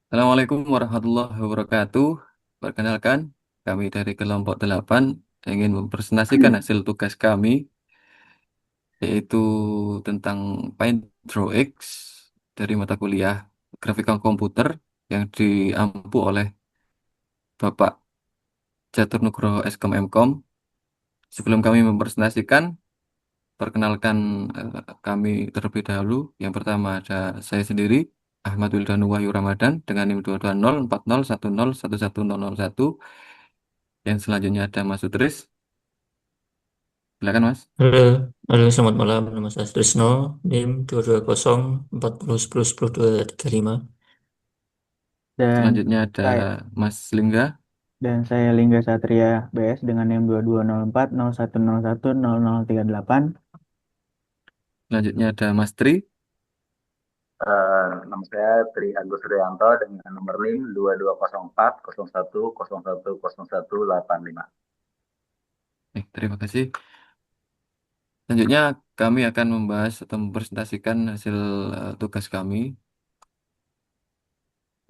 Assalamualaikum warahmatullahi wabarakatuh. Perkenalkan, kami dari kelompok 8 ingin mempresentasikan hasil tugas kami, yaitu tentang Paintro X dari mata kuliah Grafika Komputer yang diampu oleh Bapak Catur Nugroho Eskom Mkom. Sebelum kami mempresentasikan, perkenalkan kami terlebih dahulu. Yang pertama ada saya sendiri, Ahmad Wildanu Wahyu Ramadan dengan NIM 2204010111001. Yang selanjutnya ada Mas Utris. Silakan Mas. Halo, halo, selamat malam. Nama saya Trisno, NIM 22040101025. Selanjutnya Dan ada saya Mas Lingga. saya Lingga Satria BS dengan NIM 220401010038. Selanjutnya ada Mas Tri. Nama saya Tri Agus Rianto dengan nomor NIM 220401010185. Terima kasih. Selanjutnya kami akan membahas atau mempresentasikan hasil tugas kami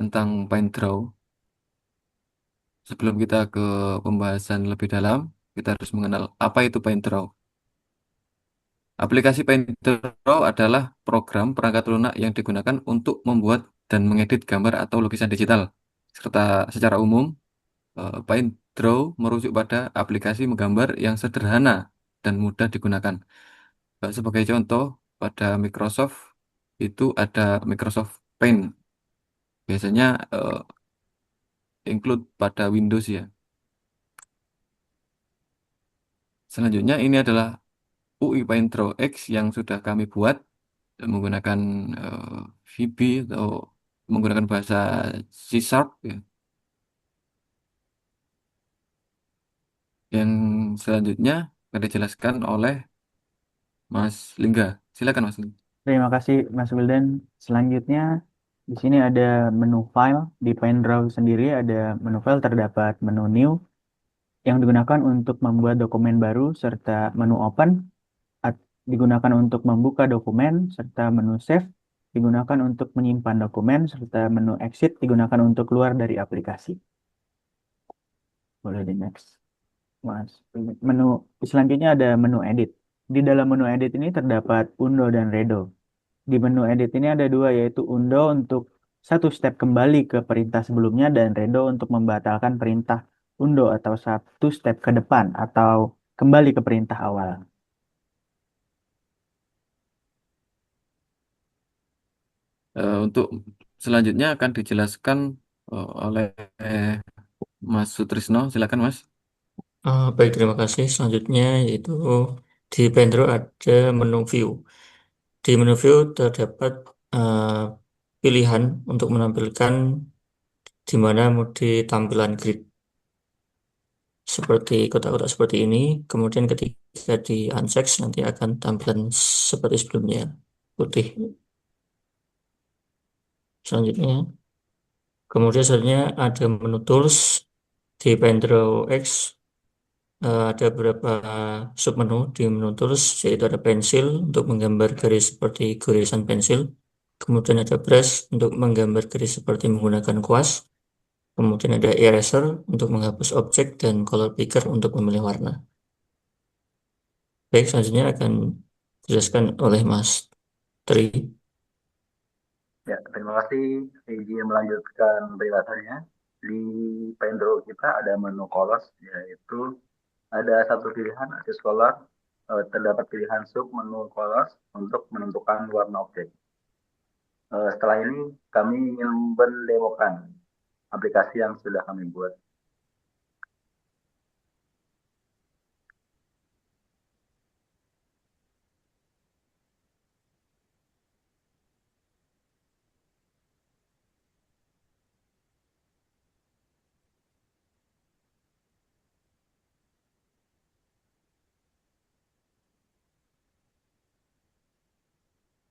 tentang Paint Draw. Sebelum kita ke pembahasan lebih dalam, kita harus mengenal apa itu Paint Draw. Aplikasi Paint Draw adalah program perangkat lunak yang digunakan untuk membuat dan mengedit gambar atau lukisan digital. Serta secara umum, Paint Draw merujuk pada aplikasi menggambar yang sederhana dan mudah digunakan. Sebagai contoh, pada Microsoft itu ada Microsoft Paint. Biasanya include pada Windows ya. Selanjutnya ini adalah UI Paint Draw X yang sudah kami buat menggunakan eh, VB atau menggunakan bahasa C Sharp ya. Yang selanjutnya akan dijelaskan oleh Mas Lingga. Silakan Mas Lingga. Terima kasih Mas Wildan. Selanjutnya di sini ada menu file. Di PaintDraw sendiri ada menu file, terdapat menu new yang digunakan untuk membuat dokumen baru serta menu open digunakan untuk membuka dokumen serta menu save digunakan untuk menyimpan dokumen serta menu exit digunakan untuk keluar dari aplikasi. Boleh di next. Mas, menu selanjutnya ada menu edit. Di dalam menu edit ini terdapat undo dan redo. Di menu edit ini ada dua, yaitu undo untuk satu step kembali ke perintah sebelumnya dan redo untuk membatalkan perintah undo atau satu step ke depan atau kembali ke perintah awal. Untuk selanjutnya akan dijelaskan oleh Mas Sutrisno. Silakan Mas. Baik, terima kasih. Selanjutnya yaitu di Paintro ada menu view. Di menu view terdapat eh, pilihan untuk menampilkan di mana mode tampilan grid seperti kotak-kotak seperti ini. Kemudian ketika di uncheck nanti akan tampilan seperti sebelumnya, putih. Selanjutnya, kemudian selanjutnya ada menu tools di Paintro X. Ada beberapa submenu di menu tools, yaitu ada pensil untuk menggambar garis seperti garisan pensil, kemudian ada brush untuk menggambar garis seperti menggunakan kuas, kemudian ada eraser untuk menghapus objek, dan color picker untuk memilih warna. Baik, selanjutnya akan dijelaskan oleh Mas Tri. Ya, terima kasih. Izin melanjutkan penjelasannya. Di Paintball kita ada menu colors, yaitu ada satu pilihan akses color. Terdapat pilihan sub menu colors untuk menentukan warna objek. Setelah ini kami ingin mendemokan aplikasi yang sudah kami buat.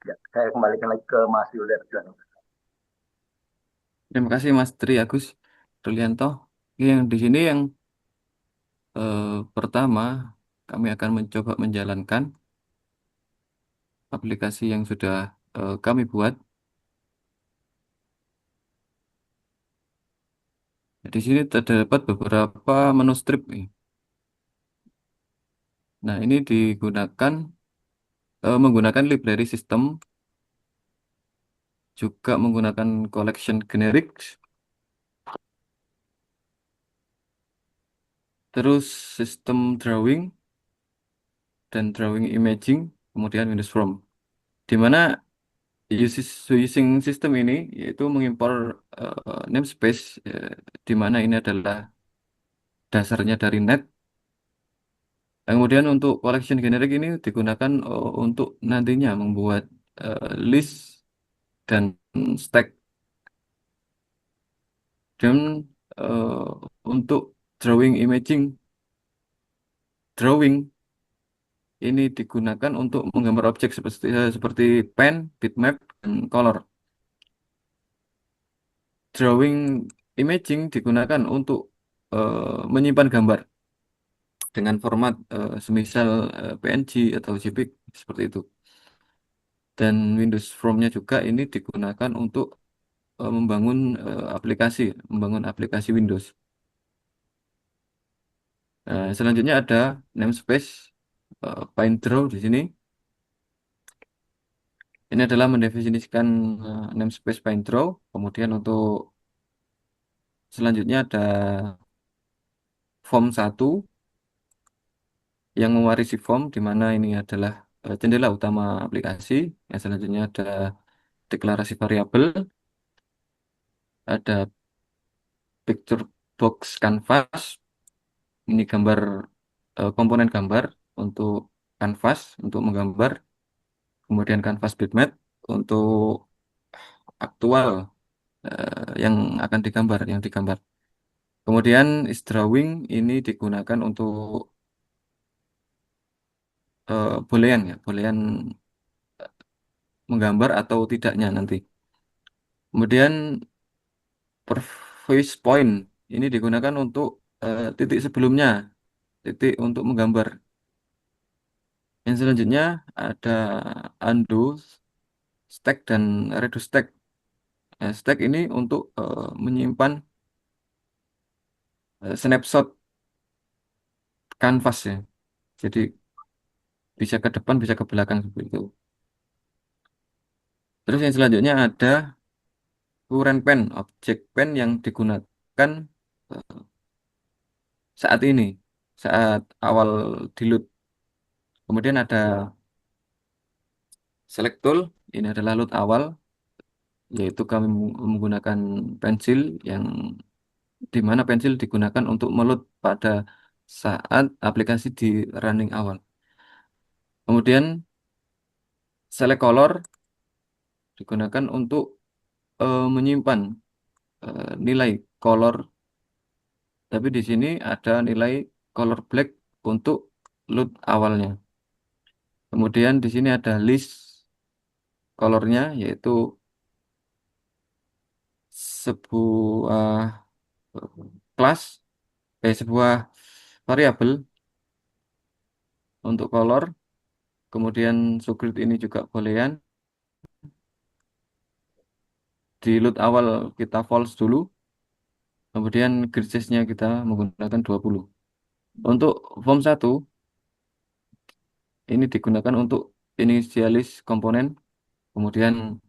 Ya, saya kembalikan lagi ke Mas Yuda. Terima kasih Mas Tri Agus Rulianto. Yang di sini yang pertama kami akan mencoba menjalankan aplikasi yang sudah kami buat. Di sini terdapat beberapa menu strip nih. Nah, ini digunakan menggunakan library system, juga menggunakan collection generics, terus sistem drawing dan drawing imaging, kemudian Windows From. Di mana using sistem ini yaitu mengimpor namespace, di mana ini adalah dasarnya dari net. Kemudian untuk collection generic ini digunakan untuk nantinya membuat list dan stack. Dan eh, untuk drawing imaging, drawing ini digunakan untuk menggambar objek seperti pen, bitmap, dan color. Drawing imaging digunakan untuk menyimpan gambar dengan format semisal PNG atau JPEG seperti itu. Dan Windows From-nya juga ini digunakan untuk membangun aplikasi Windows. Selanjutnya ada namespace PineDraw di sini. Ini adalah mendefinisikan namespace PineDraw. Kemudian untuk selanjutnya ada form 1 yang mewarisi form, di mana ini adalah jendela utama aplikasi. Yang selanjutnya ada deklarasi variabel, ada picture box canvas. Ini gambar komponen gambar untuk canvas untuk menggambar. Kemudian canvas bitmap untuk aktual yang akan digambar. Kemudian is drawing ini digunakan untuk boolean menggambar atau tidaknya nanti. Kemudian preface point ini digunakan untuk titik sebelumnya, titik untuk menggambar. Yang selanjutnya ada undo, stack, dan redo stack. Stack ini untuk menyimpan snapshot kanvas ya. Jadi bisa ke depan, bisa ke belakang seperti itu. Terus yang selanjutnya ada current pen, objek pen yang digunakan eh, saat ini, saat awal di load. Kemudian ada select tool, ini adalah load awal, yaitu kami menggunakan pensil yang di mana pensil digunakan untuk meload pada saat aplikasi di running awal. Kemudian select color digunakan untuk menyimpan nilai color, tapi di sini ada nilai color black untuk load awalnya. Kemudian di sini ada list colornya, yaitu sebuah kelas, sebuah variabel untuk color. Kemudian subgrid ini juga boolean. Di load awal kita false dulu. Kemudian grid size-nya kita menggunakan 20. Untuk form 1 ini digunakan untuk inisialis komponen. Kemudian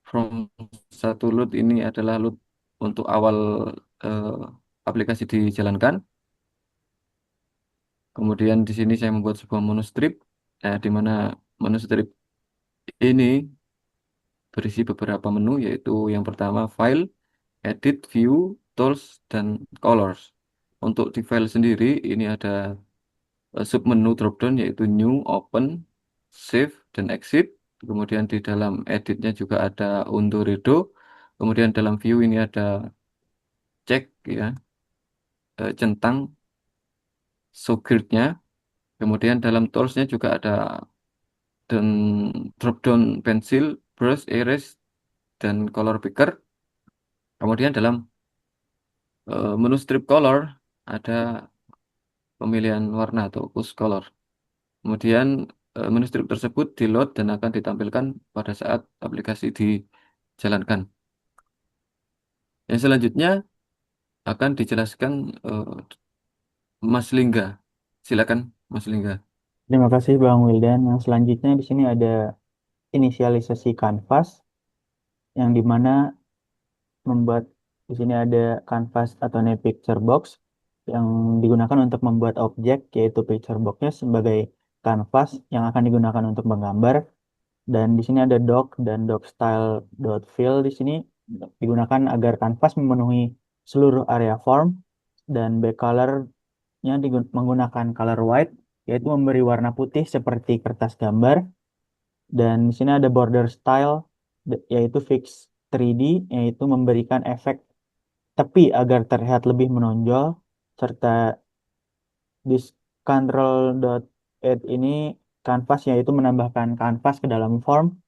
form 1 load ini adalah load untuk awal eh, aplikasi dijalankan. Kemudian di sini saya membuat sebuah menu strip, di mana menu strip ini berisi beberapa menu, yaitu yang pertama file, edit, view, tools, dan colors. Untuk di file sendiri ini ada submenu dropdown, yaitu new, open, save, dan exit. Kemudian di dalam editnya juga ada undo, redo. Kemudian dalam view ini ada cek ya, centang, show grid-nya. Kemudian dalam toolsnya juga ada dan drop down pensil, brush, erase, dan color picker. Kemudian dalam menu strip color ada pemilihan warna atau push color. Kemudian menu strip tersebut di load dan akan ditampilkan pada saat aplikasi dijalankan. Yang selanjutnya akan dijelaskan Mas Lingga. Silakan, Mas Lingga. Terima kasih Bang Wildan. Yang selanjutnya di sini ada inisialisasi kanvas yang dimana membuat di sini ada kanvas atau nih picture box yang digunakan untuk membuat objek yaitu picture boxnya sebagai kanvas yang akan digunakan untuk menggambar dan di sini ada dock dan dock style dot fill di sini digunakan agar kanvas memenuhi seluruh area form dan backcolor-nya menggunakan color white yaitu memberi warna putih seperti kertas gambar dan di sini ada border style yaitu fix 3D yaitu memberikan efek tepi agar terlihat lebih menonjol serta this control.add ini kanvas yaitu menambahkan kanvas ke dalam form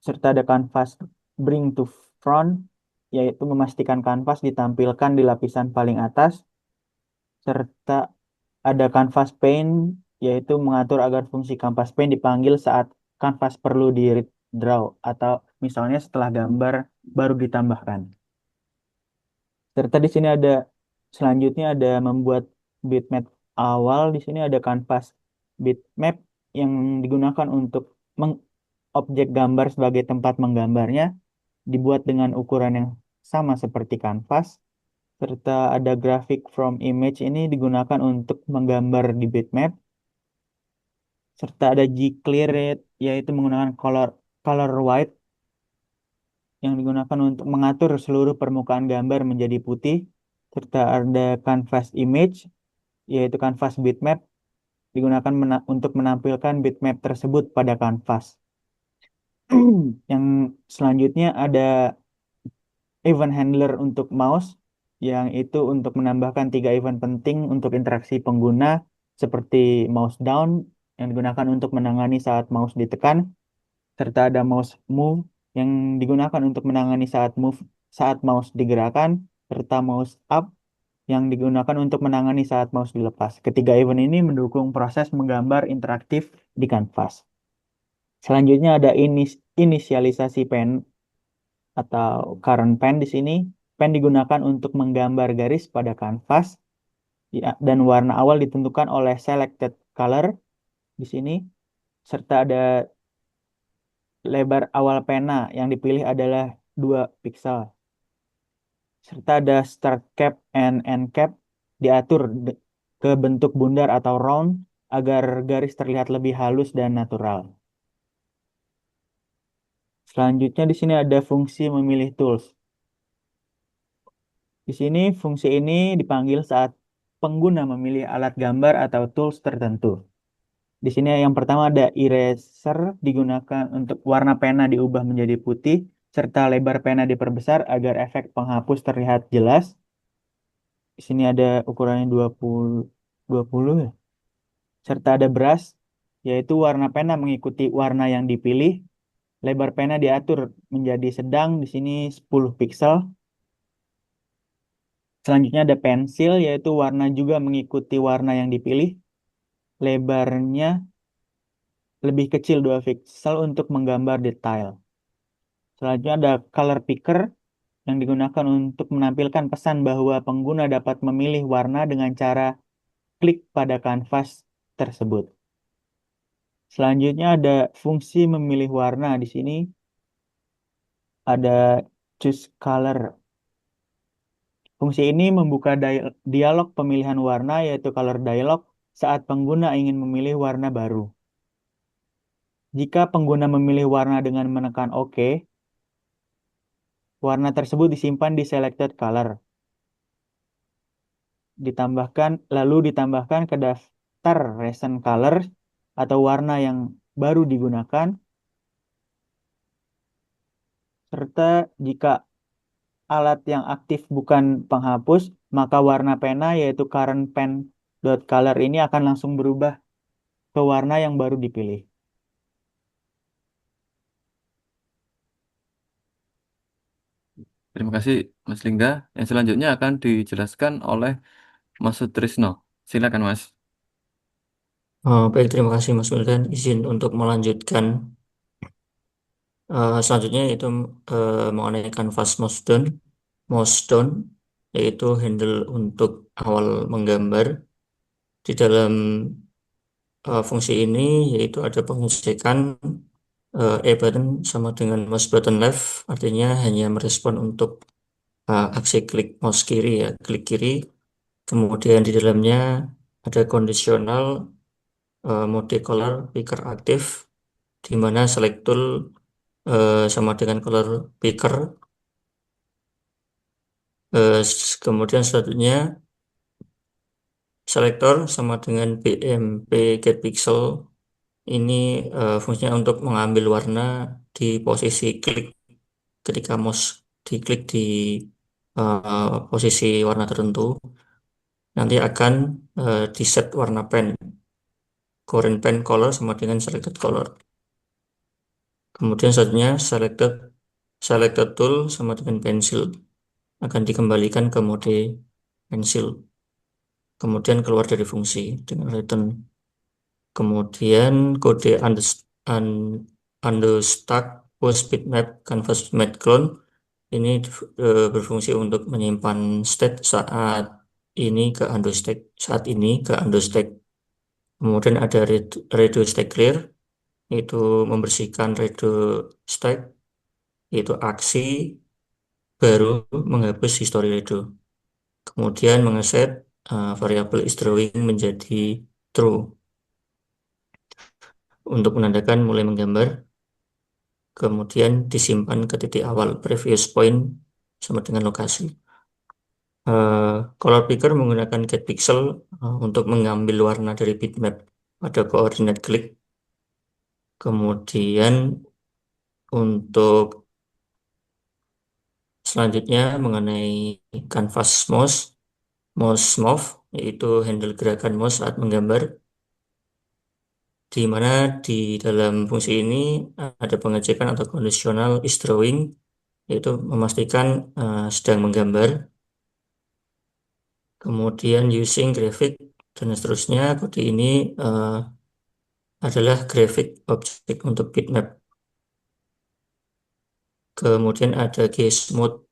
serta ada kanvas bring to front yaitu memastikan kanvas ditampilkan di lapisan paling atas serta ada kanvas pane yaitu mengatur agar fungsi kanvas pane dipanggil saat kanvas perlu di draw atau misalnya setelah gambar baru ditambahkan. Serta di sini ada selanjutnya ada membuat bitmap awal. Di sini ada kanvas bitmap yang digunakan untuk objek gambar sebagai tempat menggambarnya dibuat dengan ukuran yang sama seperti kanvas. Serta ada graphic from image ini digunakan untuk menggambar di bitmap. Serta ada G-clear yaitu menggunakan color white yang digunakan untuk mengatur seluruh permukaan gambar menjadi putih. Serta ada canvas image yaitu kanvas bitmap digunakan untuk menampilkan bitmap tersebut pada kanvas. Yang selanjutnya ada event handler untuk mouse yang itu untuk menambahkan 3 event penting untuk interaksi pengguna seperti mouse down yang digunakan untuk menangani saat mouse ditekan serta ada mouse move yang digunakan untuk menangani saat mouse digerakkan serta mouse up yang digunakan untuk menangani saat mouse dilepas. Ketiga event ini mendukung proses menggambar interaktif di kanvas. Selanjutnya ada inisialisasi pen atau current pen di sini. Pen digunakan untuk menggambar garis pada kanvas ya, dan warna awal ditentukan oleh selected color di sini serta ada lebar awal pena yang dipilih adalah 2 piksel serta ada start cap and end cap diatur ke bentuk bundar atau round agar garis terlihat lebih halus dan natural. Selanjutnya di sini ada fungsi memilih tools. Di sini fungsi ini dipanggil saat pengguna memilih alat gambar atau tools tertentu. Di sini yang pertama ada eraser digunakan untuk warna pena diubah menjadi putih serta lebar pena diperbesar agar efek penghapus terlihat jelas. Di sini ada ukurannya 20 ya. Serta ada brush yaitu warna pena mengikuti warna yang dipilih. Lebar pena diatur menjadi sedang di sini 10 piksel. Selanjutnya ada pensil yaitu warna juga mengikuti warna yang dipilih. Lebarnya lebih kecil 2 piksel untuk menggambar detail. Selanjutnya ada color picker yang digunakan untuk menampilkan pesan bahwa pengguna dapat memilih warna dengan cara klik pada kanvas tersebut. Selanjutnya ada fungsi memilih warna di sini. Ada choose color. Fungsi ini membuka dialog pemilihan warna yaitu color dialog saat pengguna ingin memilih warna baru. Jika pengguna memilih warna dengan menekan OK, warna tersebut disimpan di selected color. Ditambahkan ke daftar recent color atau warna yang baru digunakan. Serta jika alat yang aktif bukan penghapus, maka warna pena yaitu current pen dot color ini akan langsung berubah ke warna yang baru dipilih. Terima kasih, Mas Lingga. Yang selanjutnya akan dijelaskan oleh Mas Sutrisno. Silakan, Mas. Baik, terima kasih Mas Wildan. Izin untuk melanjutkan. Selanjutnya itu mengenai kanvas mouse down. yaitu handle untuk awal menggambar. Di dalam fungsi ini yaitu ada pengecekan E button sama dengan mouse button left, artinya hanya merespon untuk aksi klik mouse kiri ya, klik kiri. Kemudian di dalamnya ada conditional mode color picker aktif, di mana select tool sama dengan color picker. Kemudian selanjutnya selector sama dengan BMP get pixel ini fungsinya untuk mengambil warna di posisi klik ketika mouse diklik di posisi warna tertentu, nanti akan di set warna pen. Current pen color sama dengan selected color. Kemudian selanjutnya selected tool sama dengan pensil akan dikembalikan ke mode pensil. Kemudian keluar dari fungsi dengan return. Kemudian kode understack post bitmap canvas bitmap clone ini berfungsi untuk menyimpan state saat ini ke understack. Kemudian ada redo stack clear, itu membersihkan redo stack, yaitu aksi baru menghapus history redo. Kemudian mengeset variabel is drawing menjadi true untuk menandakan mulai menggambar. Kemudian disimpan ke titik awal previous point sama dengan lokasi. Color picker menggunakan get pixel untuk mengambil warna dari bitmap pada koordinat klik. Kemudian untuk selanjutnya mengenai canvas mouse move, yaitu handle gerakan mouse saat menggambar, di mana di dalam fungsi ini ada pengecekan atau conditional is drawing, yaitu memastikan sedang menggambar. Kemudian using graphic dan seterusnya, kode ini adalah graphic object untuk bitmap. Kemudian ada gaze mode,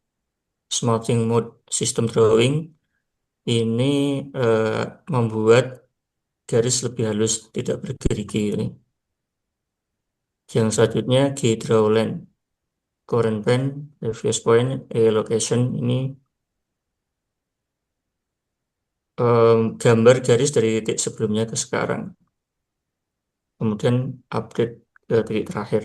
smoothing mode, system drawing. Ini membuat garis lebih halus, tidak bergerigi. Yang selanjutnya G drawline, current pen, previous point, location ini gambar garis dari titik sebelumnya ke sekarang. Kemudian update ke titik terakhir.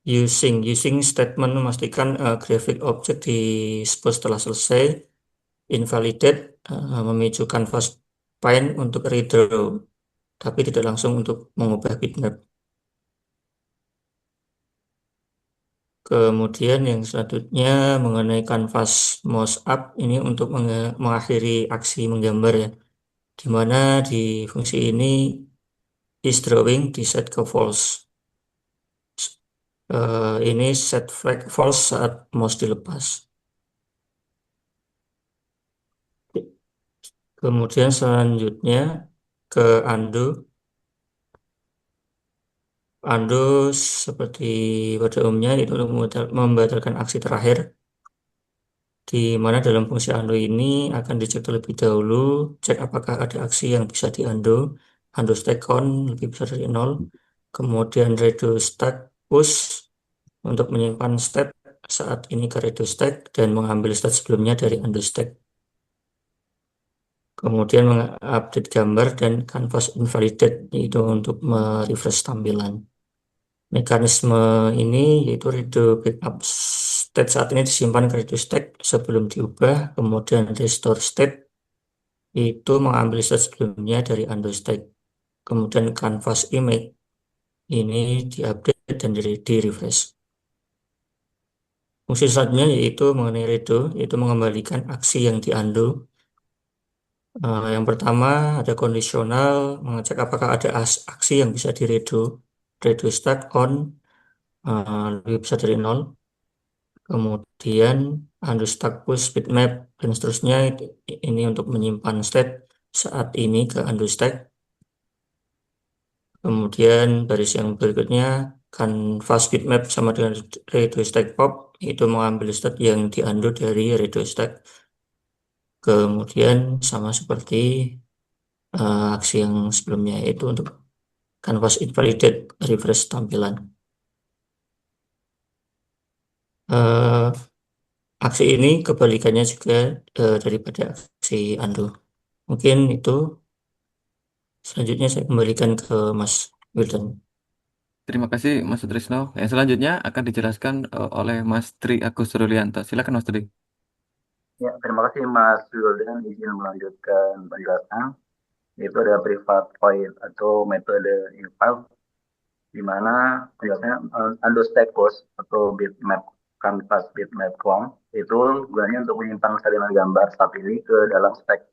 Using statement memastikan graphic object display setelah selesai. Invalidate memicu canvas pane untuk redraw, tapi tidak langsung untuk mengubah bitmap. Kemudian yang selanjutnya mengenai canvas mouse up ini untuk mengakhiri aksi menggambar ya, di mana di fungsi ini is drawing di set ke false. Ini set flag false saat mouse dilepas. Kemudian selanjutnya ke undo. Undo seperti pada umumnya itu membatalkan aksi terakhir, di mana dalam fungsi undo ini akan dicek terlebih dahulu, cek apakah ada aksi yang bisa undo stack count lebih besar dari 0, kemudian redo stack push untuk menyimpan state saat ini ke redo stack dan mengambil state sebelumnya dari undo stack. Kemudian mengupdate gambar dan canvas invalidate, itu untuk merefresh tampilan. Mekanisme ini yaitu redo backup state saat ini disimpan ke redo stack sebelum diubah, kemudian restore state itu mengambil state sebelumnya dari undo stack. Kemudian canvas image ini diupdate dan di refresh. Fungsi selanjutnya yaitu mengenai redo, yaitu mengembalikan aksi yang di undo. Yang pertama ada kondisional, mengecek apakah ada aksi yang bisa diredo. Redo stack on lebih besar dari 0. Kemudian undo stack push bitmap dan seterusnya, ini untuk menyimpan state saat ini ke undo stack. Kemudian baris yang berikutnya Canvas bitmap sama dengan RedoStack Pop, itu mengambil stat yang diunduh dari RedoStack. Kemudian sama seperti aksi yang sebelumnya, yaitu untuk canvas invalidate refresh tampilan. Eh, Aksi ini kebalikannya juga daripada aksi undo. Mungkin itu. Selanjutnya saya kembalikan ke Mas Wildan. Terima kasih Mas Trisno. Yang selanjutnya akan dijelaskan oleh Mas Tri Agus Rulianto. Silakan Mas Tri. Ya, terima kasih Mas Wildan izin melanjutkan penjelasan. Itu ada privat point atau metode infile di mana penjelasannya undostack post atau bitmap canvas bitmap clone itu gunanya untuk menyimpan salinan gambar saat ini ke dalam stack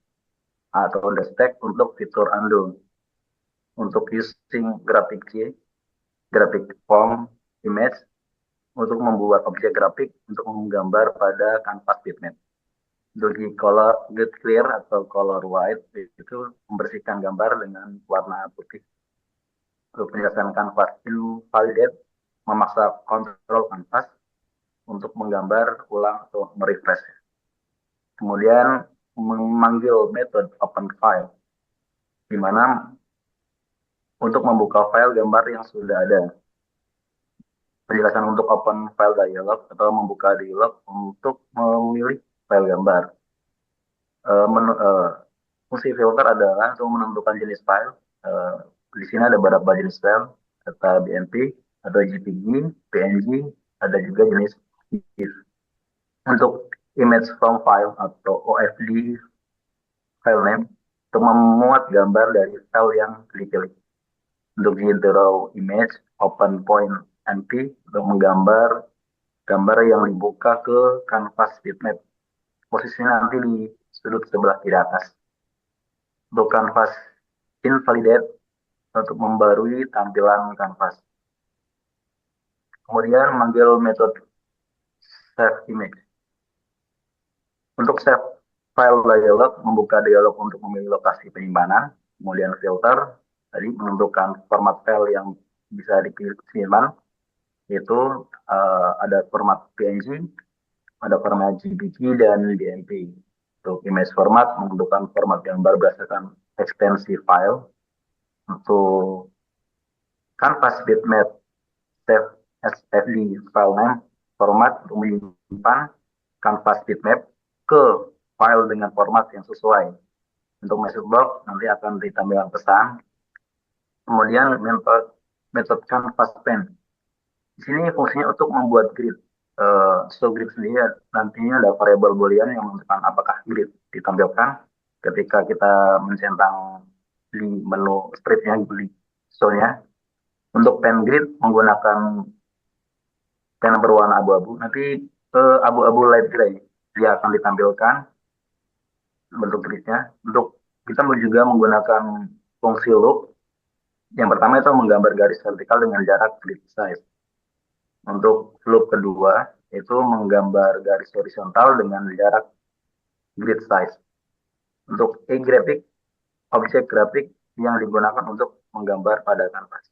atau the stack untuk fitur undo untuk using graphic J, graphic form image untuk membuat objek grafik untuk menggambar pada kanvas bitmap. Untuk di color get clear atau color white itu membersihkan gambar dengan warna putih. Untuk penjelasan kanvas invalidate memaksa kontrol kanvas untuk menggambar ulang atau merefresh. Kemudian memanggil metode open file di mana untuk membuka file gambar yang sudah ada. Penjelasan untuk open file dialog atau membuka dialog untuk memilih file gambar. Fungsi filter adalah untuk menentukan jenis file. Di sini ada beberapa jenis file, data BMP, ada JPG, PNG, ada juga jenis GIF. Untuk image from file atau OFD file name, untuk memuat gambar dari file yang dipilih. Untuk di draw image, open point NP, untuk menggambar gambar yang dibuka ke kanvas bitmap. Posisinya nanti di sudut sebelah kiri atas. Untuk kanvas invalidate untuk membarui tampilan kanvas. Kemudian manggil metode save image. Untuk save file dialog, membuka dialog untuk memilih lokasi penyimpanan. Kemudian filter, tadi menentukan format file yang bisa disimpan. Itu ada format PNG, ada format JPG, dan BMP. Untuk image format, menentukan format gambar berdasarkan ekstensi file. Untuk kanvas bitmap, save as FD file name, format untuk menyimpan kanvas bitmap ke file dengan format yang sesuai. Untuk message box nanti akan ditampilkan pesan. Kemudian metode canvas pen. Di sini fungsinya untuk membuat grid. So grid sendiri nantinya ada variabel boolean yang menentukan apakah grid ditampilkan ketika kita mencentang di menu stripnya di show-nya. Untuk pen grid menggunakan pen berwarna abu-abu, nanti abu-abu light gray dia akan ditampilkan bentuk gridnya. Untuk kita juga menggunakan fungsi loop. Yang pertama itu menggambar garis vertikal dengan jarak grid size. Untuk loop kedua itu menggambar garis horizontal dengan jarak grid size. Untuk e-graphic, objek grafik yang digunakan untuk menggambar pada kanvas.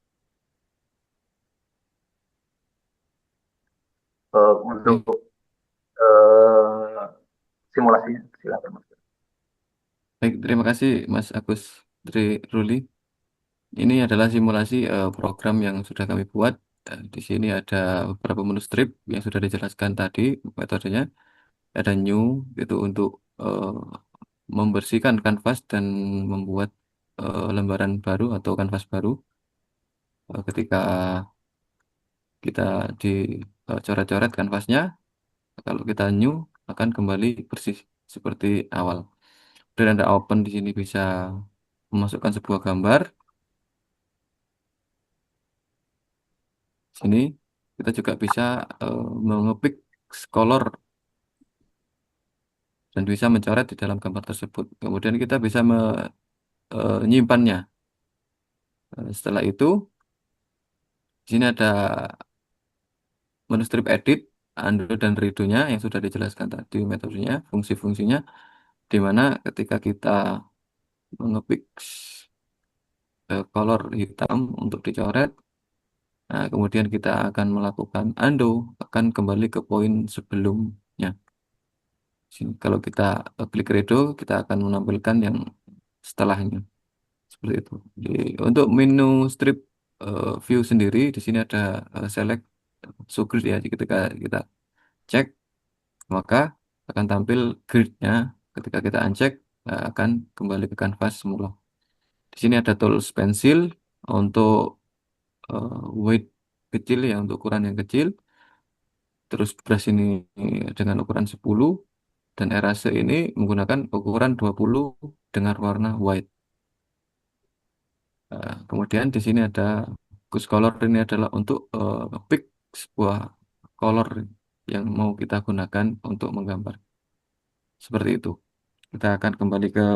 Untuk simulasinya, silakan Mas. Baik, terima kasih Mas Agus Tri Ruli. Ini adalah simulasi program yang sudah kami buat. Di sini ada beberapa menu strip yang sudah dijelaskan tadi metodenya. Ada new itu untuk membersihkan kanvas dan membuat lembaran baru atau kanvas baru. Ketika kita dicoret-coret kanvasnya, kalau kita new akan kembali bersih seperti awal. Dan ada open di sini bisa memasukkan sebuah gambar. Sini kita juga bisa mengepick color dan bisa mencoret di dalam gambar tersebut. Kemudian kita bisa menyimpannya. Setelah itu, di sini ada menu strip edit, undo dan redo-nya yang sudah dijelaskan tadi metodenya, fungsi-fungsinya, di mana ketika kita mengepick color hitam untuk dicoret, Nah, kemudian kita akan melakukan undo, akan kembali ke poin sebelumnya. Kalau kita klik redo, kita akan menampilkan yang setelahnya. Seperti itu. Untuk menu strip view sendiri, di sini ada select subgrid ya. Jadi ketika kita cek, maka akan tampil gridnya. Ketika kita uncheck, akan kembali ke kanvas semula. Di sini ada tools pensil untuk weight kecil ya, untuk ukuran yang kecil. Terus brush ini dengan ukuran 10 dan erase ini menggunakan ukuran 20 dengan warna white. Kemudian di sini ada Gus Color, ini adalah untuk pick sebuah color yang mau kita gunakan untuk menggambar. Seperti itu. Kita akan kembali ke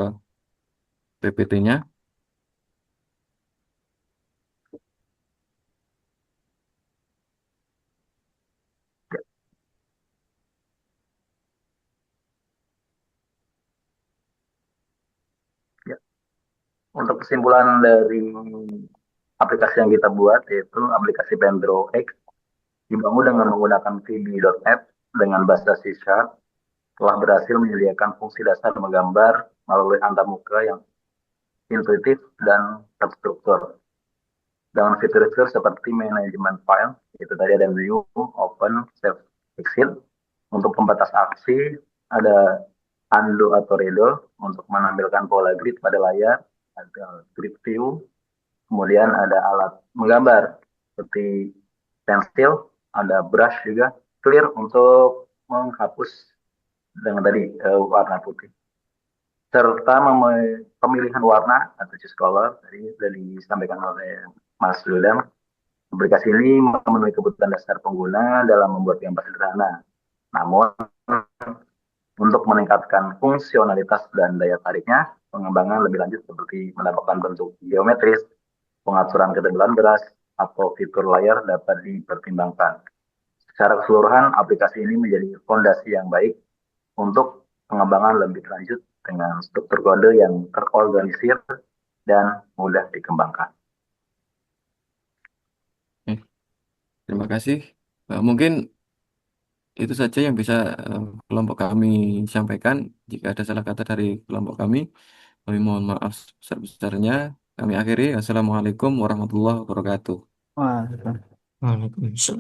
PPT-nya. Ya. Untuk kesimpulan dari aplikasi yang kita buat, yaitu aplikasi Pendro X, dibangun dengan menggunakan VB.NET dengan bahasa C Sharp, telah berhasil menyediakan fungsi dasar menggambar melalui antarmuka yang intuitif dan terstruktur. Dengan fitur-fitur seperti manajemen file, itu tadi ada new, open, save, exit. Untuk pembatas aksi, ada undo atau redo untuk menampilkan pola grid pada layar, ada grid view, kemudian ada alat menggambar seperti pensil, ada brush juga, clear untuk menghapus dengan tadi warna putih. Serta pemilihan warna atau choose color, tadi sudah disampaikan oleh Mas William. Aplikasi ini memenuhi kebutuhan dasar pengguna dalam membuat gambar sederhana. Namun, untuk meningkatkan fungsionalitas dan daya tariknya, pengembangan lebih lanjut seperti menambahkan bentuk geometris, pengaturan ketebalan beras, atau fitur layar dapat dipertimbangkan. Secara keseluruhan, aplikasi ini menjadi fondasi yang baik untuk pengembangan lebih lanjut dengan struktur kode yang terorganisir dan mudah dikembangkan. Oke, terima kasih. Mungkin itu saja yang bisa kelompok kami sampaikan. Jika ada salah kata dari kelompok kami mohon maaf sebesar-besarnya. Kami akhiri. Assalamualaikum warahmatullahi wabarakatuh. Wah, Waalaikumsalam.